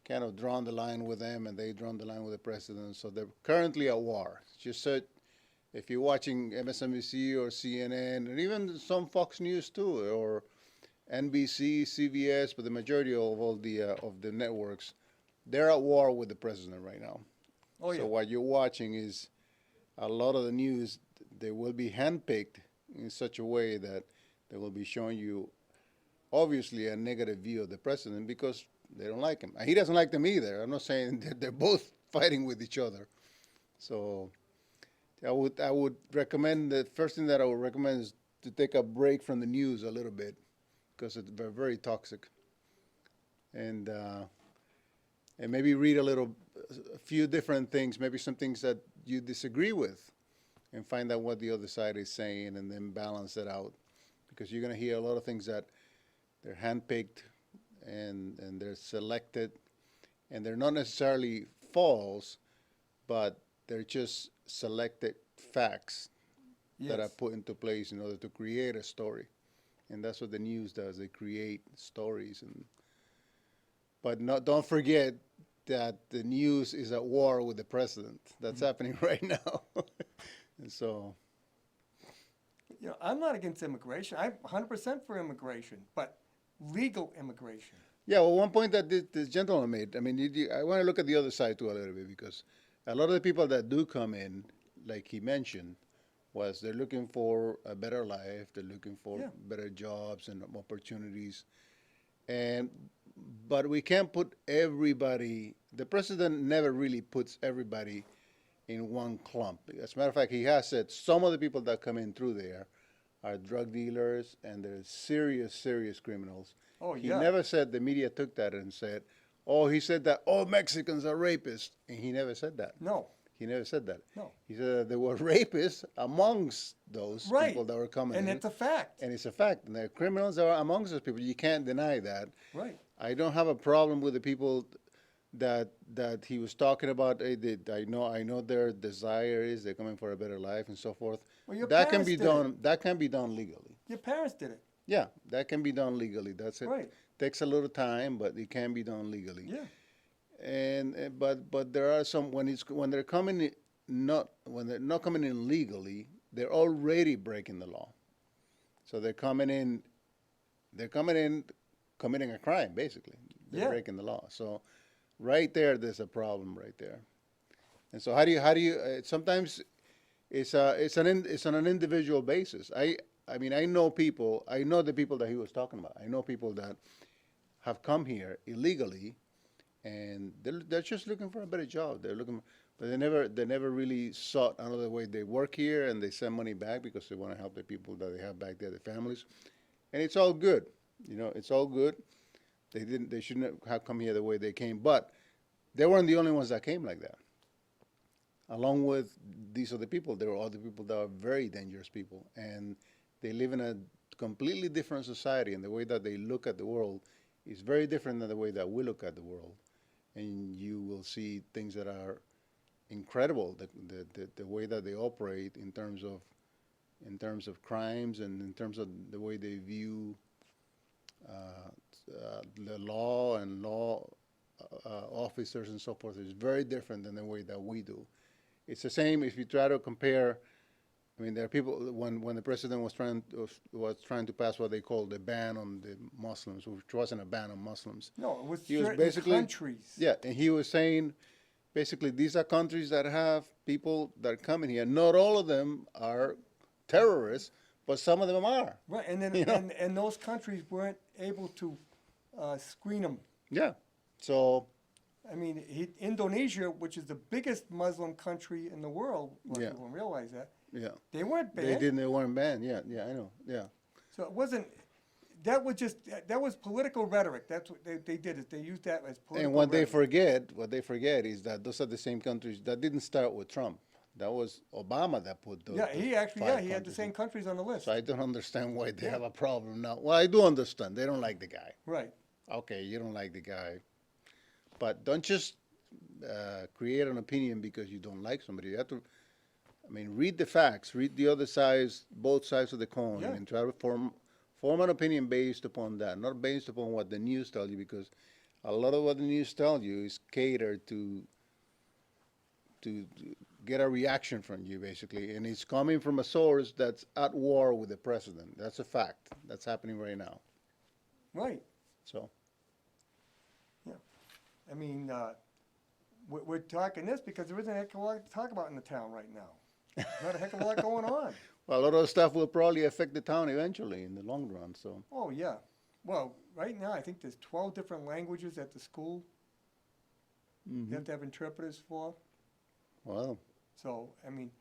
kind of drawn the line with them, and they drawn the line with the president. So they're currently at war. Just so if you're watching MSNBC or CNN, and even some Fox News too, or NBC, CBS, but the majority of all the networks, they're at war with the president right now. Oh, yeah. So what you're watching is a lot of the news. They will be handpicked in such a way that they will be showing you, obviously, a negative view of the president because they don't like him. And he doesn't like them either. I'm not saying that they're both fighting with each other. So I would recommend, the first thing that I would recommend is to take a break from the news a little bit because they're very toxic. And maybe read a few different things, maybe some things that you disagree with, and find out what the other side is saying, and then balance it out. Because you're going to hear a lot of things that they're handpicked and they're selected, and they're not necessarily false, but they're just selected facts that are Yes. put into place in order to create a story. And that's what the news does. They create stories. But don't forget that the news is at war with the president. That's happening right now. And so, I'm not against immigration. I'm 100% for immigration, but legal immigration. yeah, well, one point that this gentleman made, I mean, I want to look at the other side too a little bit, because a lot of the people that do come in, like he mentioned, was they're looking for a better life, they're looking for Yeah. better jobs and opportunities. But we can't put everybody, the president never really puts everybody in one clump. As a matter of fact, he has said some of the people that come in through there are drug dealers and they're serious, serious criminals. Oh, He yeah. never said, the media took that and said, oh, he said that all Mexicans are rapists. And he never said that. No. He never said that. No. He said that there were rapists amongst those Right. people that were coming And in. it's a fact. And it's a fact. And there are criminals that are amongst those people. You can't deny that. Right. I don't have a problem with the people that he was talking about. I know their desire is they're coming for a better life and so forth. Well, your That can parents be did done. That can be done legally. Your parents did it. Yeah, that can be done legally. That's it. Right. Takes a little time, but it can be done legally. Yeah. But there are some when they're not coming in legally, they're already breaking the law. So they're coming in committing a crime, basically. They're Yeah. breaking the law. So right there's a problem right there. And so how do you sometimes it's on an individual basis. I mean I know the people that he was talking about. I know people that have come here illegally, and they're just looking for a better job. But they never really sought another way. They work here and they send money back because they want to help the people that they have back there, their families, and it's all good. It's all good. They shouldn't have come here the way they came, but they weren't the only ones that came like that. Along with these other people, there were other people that are very dangerous people, and they live in a completely different society, and the way that they look at the world is very different than the way that we look at the world. And you will see things that are incredible, the way that they operate in terms of crimes and in terms of the way they view the law and law officers and so forth is very different than the way that we do. It's the same if you try to compare. I mean, there are people when the president was trying to pass what they called a ban on the Muslims, which wasn't a ban on Muslims. No, it was He was certain basically countries. Yeah, and he was saying basically these are countries that have people that are coming here. Not all of them are terrorists, but some of them are. Right, and then You know? and those countries weren't able to screen them. Yeah. So I mean, Indonesia, which is the biggest Muslim country in the world, a lot of Yeah. people don't realize that, yeah, they weren't banned. they didn't. They weren't banned. Yeah, yeah, I know. Yeah. So it wasn't. That was political rhetoric. That's what they did. Is they used that as political. And what rhetoric. they forget is that those are the same countries that didn't start with Trump. That was Obama that put those. Yeah, he actually. five Yeah, he had the countries same in. countries on the list. So I don't understand why they Yeah. have a problem now. Well, I do understand. They don't like the guy. Right. Okay, you don't like the guy, but don't just create an opinion because you don't like somebody. You have to, I mean, read the facts, read the other sides, both sides of the coin, Yeah. and try to form an opinion based upon that, not based upon what the news tell you, because a lot of what the news tell you is catered to get a reaction from you, basically, and it's coming from a source that's at war with the president. That's a fact. That's happening right now. Right. So. I mean, we're talking this because there isn't a heck of a lot to talk about in the town right now. Not a heck of a lot going on. Well, a lot of stuff will probably affect the town eventually in the long run. So, Oh yeah. Well, right now I think there's 12 different languages at the school. You have to have interpreters for. well, So I mean,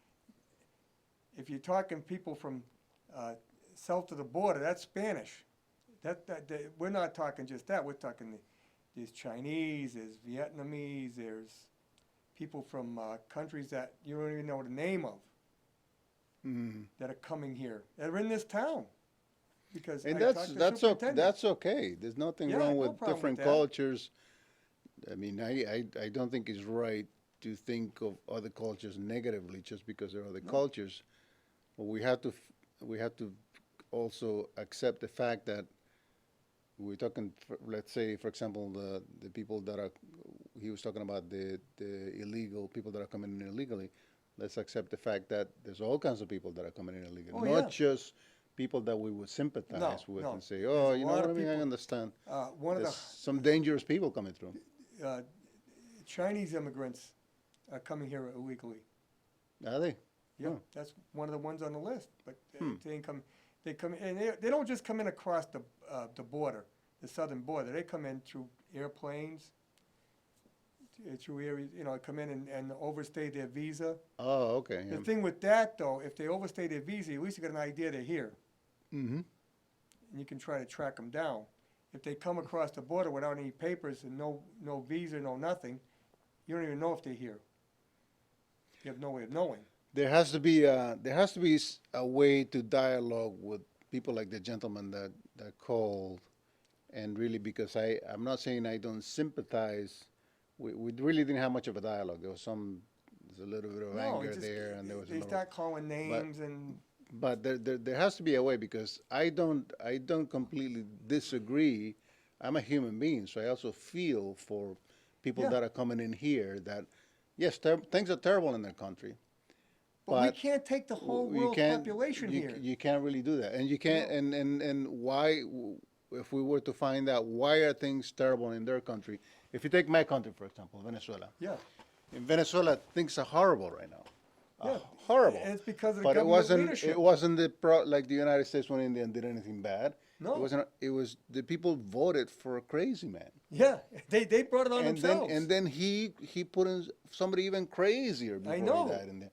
if you're talking people from south of the border, that's Spanish. We're not talking just that. We're talking there's Chinese, there's Vietnamese, there's people from countries that you don't even know the name of that are coming here, that are in this town. Because and I talked to the that's superintendent. that's okay. There's nothing Yeah, wrong no with problem different with that. cultures. I mean, I don't think it's right to think of other cultures negatively just because they're other cultures. But we have to also accept the fact that we're talking, let's say, for example, the people that are, he was talking about the illegal people that are coming in illegally. Let's accept the fact that there's all kinds of people that are coming in illegally, Oh, not yeah. just people that we would sympathize with no. and say, oh, There's a you know lot what I of mean? I people- understand. One of There's some dangerous people coming through. the Chinese immigrants are coming here illegally. Are they? Yeah, Oh. that's one of the ones on the list. But Hmm. they ain't come. They come and they don't just come in across the border, the southern border. They come in through airplanes, through areas. You know, come in and overstay their visa. Oh, okay. The thing with that though, if they overstay their visa, at least you got an idea they're here, Mm-hmm. and you can try to track them down. If they come across the border without any papers and no visa, no nothing, you don't even know if they're here. You have no way of knowing. There has to be a way to dialogue with people like the gentleman that called, and really because I'm not saying I don't sympathize. We really didn't have much of a dialogue. There's a little bit of anger there, and there was a they little. start calling names and But there has to be a way because I don't completely disagree. I'm a human being, so I also feel for people Yeah. that are coming in here that, yes, things are terrible in their country. but we but can't take the whole you world can't- population you, here. You can't really do that, and you can't. And why? If we were to find out why are things terrible in their country, if you take my country for example, Venezuela. Yeah, In Venezuela, things are horrible right now. yeah. Horrible. And it's because of the But it government wasn't. leadership. It wasn't like the United States went in there and did anything bad. No. It wasn't. It was the people voted for a crazy man. Yeah, they brought it on And themselves. then he put in somebody even crazier before know. he died in there.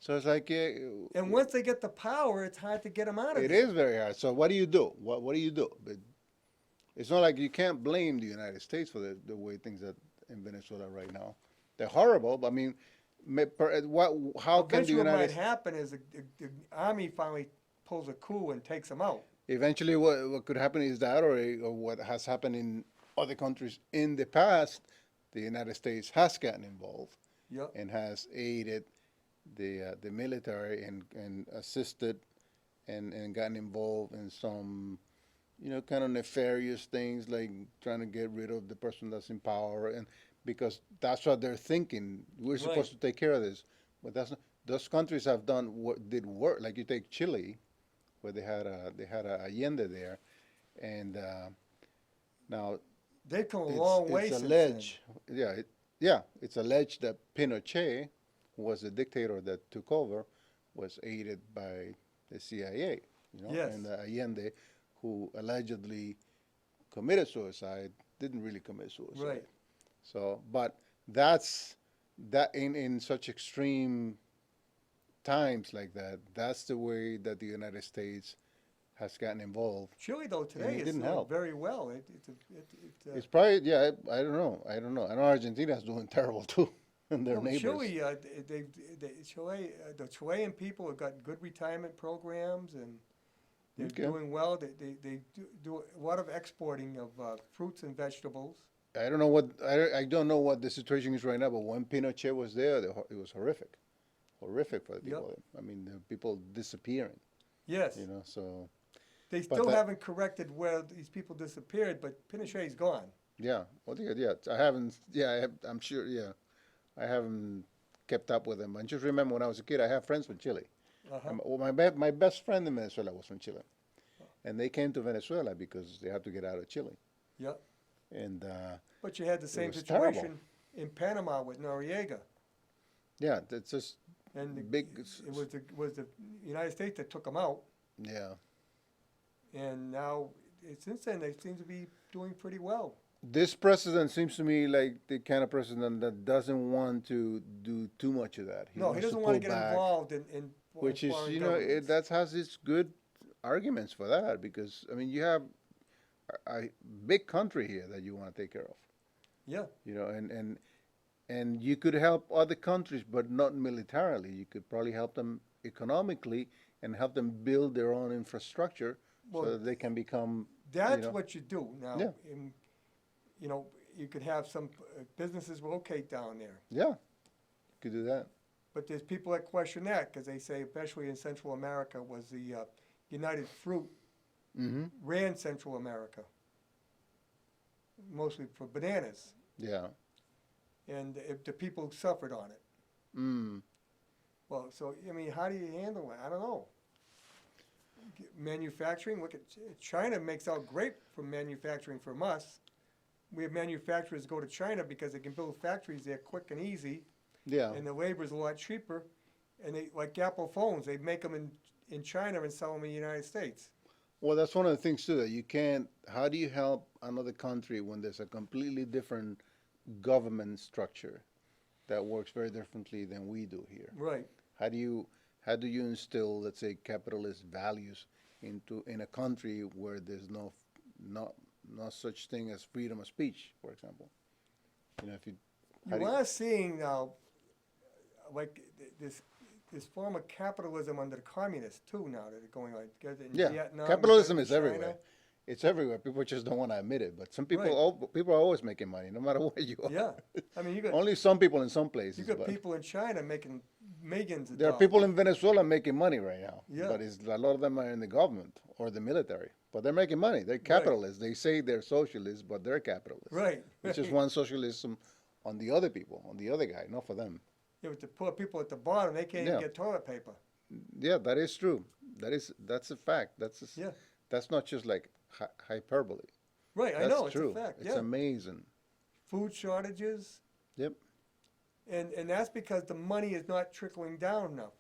So it's like and once they get the power, it's hard to get them out of it it. is very hard. So what do you do? What do you do? But it's not like you can't blame the United States for the way things are in Venezuela right now. They're horrible. But I mean, how can the Eventually, what United might happen is the army finally pulls a coup and takes them out. Eventually, what could happen is that, or what has happened in other countries in the past, the United States has gotten involved Yep. and has aided the military and assisted and gotten involved in some kind of nefarious things like trying to get rid of the person that's in power, and because that's what they're thinking. We're supposed to take care of this, but that's not. Those countries have done what did work. Like you take Chile, where they had a Allende there, and now They've come a it's long way it's since then. alleged, yeah, it's alleged that Pinochet, who was the dictator that took over, was aided by the CIA, Yes. and Allende, who allegedly committed suicide, didn't really commit suicide. Right. So, but that's that in such extreme times like that. That's the way that the United States has gotten involved. Chile, though, today it is didn't doing help. very well. It's probably, yeah. I don't know. I don't know. I know Argentina's doing terrible too, and their well, neighbors. Chile, the Chilean people have got good retirement programs, and they're Okay. doing well. They do a lot of exporting of fruits and vegetables. I don't know what I don't know what the situation is right now, but when Pinochet was there, it was horrific for the people. I mean, the people disappearing. Yes. So They but still that- haven't corrected where these people disappeared, but Pinochet's gone. yeah. Well, yeah. I haven't. Yeah, I'm sure. Yeah, I haven't kept up with them. I just remember when I was a kid, I have friends from Chile. Uh-huh. Well, my best friend in Venezuela was from Chile, and they came to Venezuela because they had to get out of Chile. Yep. And But you had the same was situation terrible. in Panama with Noriega, yeah, it's just and big. it was the United States that took them out, Yeah. and now since then they seem to be doing pretty well. This president seems to me like the kind of president that doesn't want to do too much of that. No, he wants doesn't want to pull get back, involved in which is, foreign it governments. that has its good arguments for that, because I mean you have a big country here that you want to take care of. Yeah. And you could help other countries, but not militarily. You could probably help them economically and help them build their own infrastructure Well, so that they can become. That's know. what you do now. Yeah. You could have some businesses locate down there, Yeah, you could do that. but there's people that question that because they say, especially in Central America, was the United Fruit Mm-hmm. ran Central America, mostly for bananas, Yeah. and if the people suffered on it. Mm. Well, so I mean, how do you handle it? I don't know. Manufacturing. Look at China makes out great for manufacturing from us. We have manufacturers go to China because they can build factories there quick and easy, Yeah. and the labor's a lot cheaper. And they like Apple phones. They make them in China and sell them in the United States. Well, that's one of the things too, that you can't. How do you help another country when there's a completely different government structure that works very differently than we do here? Right. How do you instill, let's say, capitalist values in a country where there's no such thing as freedom of speech, for example? If you how do You are seeing now, like this form of capitalism under the communists too. Now that are going like in yeah, Vietnam, capitalism in is China. everywhere. It's everywhere. People just don't want to admit it. But some people, Right. people are always making money, no matter where you are. Yeah, I mean you got Only some people in some places. you got but people in China making millions of there are dollars. people in Venezuela making money right now. Yeah. But a lot of them are in the government or the military. But they're making money. They're capitalists. They say they're socialists, but they're capitalists. Right. It's just one socialism on the other people, on the other guy, not for them. Yeah, but the poor people at the bottom, they can't Yeah. even get toilet paper. Yeah, that is true. That's a fact. Yeah. That's not just like hyperbole. Right, I That's know, true. it's a fact. It's Yeah. amazing. Food shortages, Yep. and that's because the money is not trickling down enough.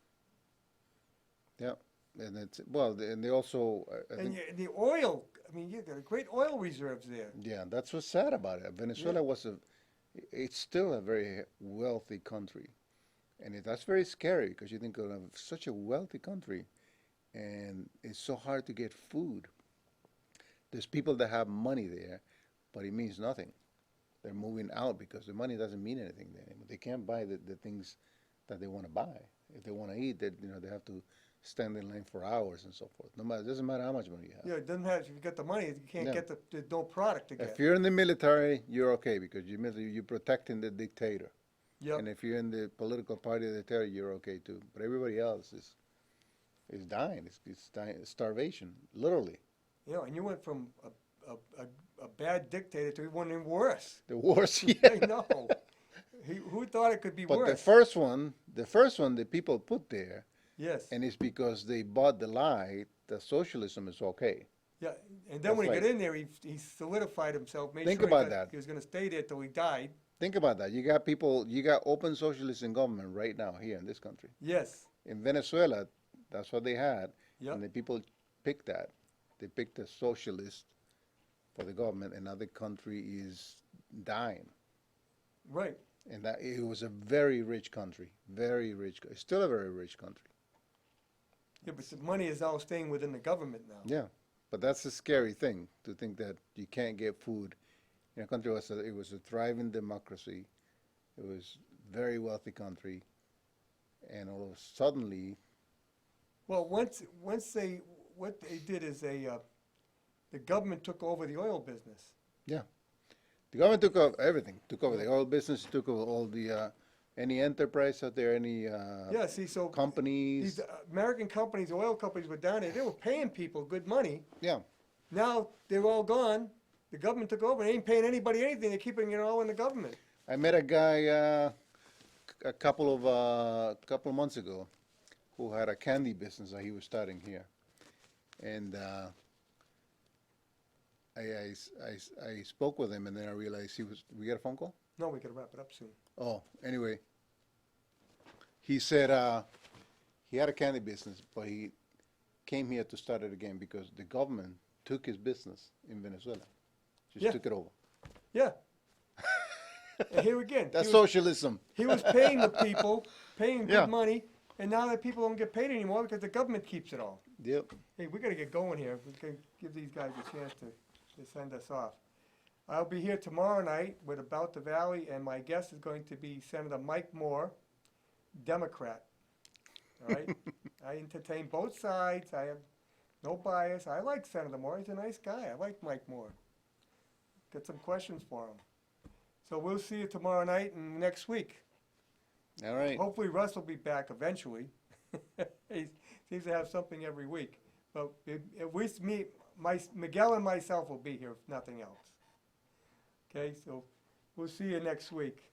Yeah. And it's and they also I And think, the oil, I mean, you got great oil reserves there. yeah, that's what's sad about it. Venezuela it's still a very wealthy country, and that's very scary because you think of such a wealthy country, and it's so hard to get food. There's people that have money there, but it means nothing. They're moving out because the money doesn't mean anything to them. They can't buy the things that they want to buy. If they want to eat, they have to stand in line for hours and so forth. It doesn't matter how much money you have. Yeah, it doesn't have, if you got the money, you can't Yeah. get there's no product to get. If you're in the military, you're okay because you're protecting the dictator. Yep. And if you're in the political party of the dictator, you're okay too. But everybody else is dying. It's dying. It's starvation, literally. You know, and you went from a bad dictator to one even worse. The worst, I yeah. know. Who thought it could be But worse? the first one, the people put there, Yes. and it's because they bought the lie that socialism is okay. Yeah. And then when he That's got in there, he solidified himself. Made Think sure about that. he was going to stay there till he died. Think about that. You got people, you got open socialists in government right now here in this country. Yes. In Venezuela, that's what they had, Yep. and the people picked that. They picked the socialist for the government, and now the country is dying. Right. And that it was a very rich country, very rich. It's still a very rich country. Yeah, but the money is all staying within the government now. Yeah, but that's a scary thing to think that you can't get food in a country. It was a thriving democracy. It was a very wealthy country, and all of suddenly, Well, once they what they did is the government took over the oil business. the government took over everything. Took over the oil business. Took over all the any enterprise out there, any Yeah. See, so companies. these American companies, oil companies, were down there. They were paying people good money. Yeah. Now they're all gone. The government took over. They ain't paying anybody anything. They're keeping it all in the government. I met a guy a couple of months ago who had a candy business that he was starting here, and I spoke with him, and then I realized he was. We got a phone call? No, we gotta wrap it up soon. Oh, anyway, he said he had a candy business, but he came here to start it again because the government took his business in Venezuela, just Yeah. took it over. Yeah. And here again, That's socialism. he was paying the people, paying good Yeah. money, and now the people don't get paid anymore because the government keeps it all. Yep. Hey, we gotta get going here. We can give these guys a chance to send us off. I'll be here tomorrow night with About the Valley, and my guest is going to be Senator Mike Moore, Democrat. All right? I entertain both sides. I have no bias. I like Senator Moore. He's a nice guy. I like Mike Moore. Got some questions for him. So we'll see you tomorrow night and next week. All right. Hopefully Russ will be back eventually. He seems to have something every week. But at least Miguel and myself will be here, if nothing else. Okay, so we'll see you next week.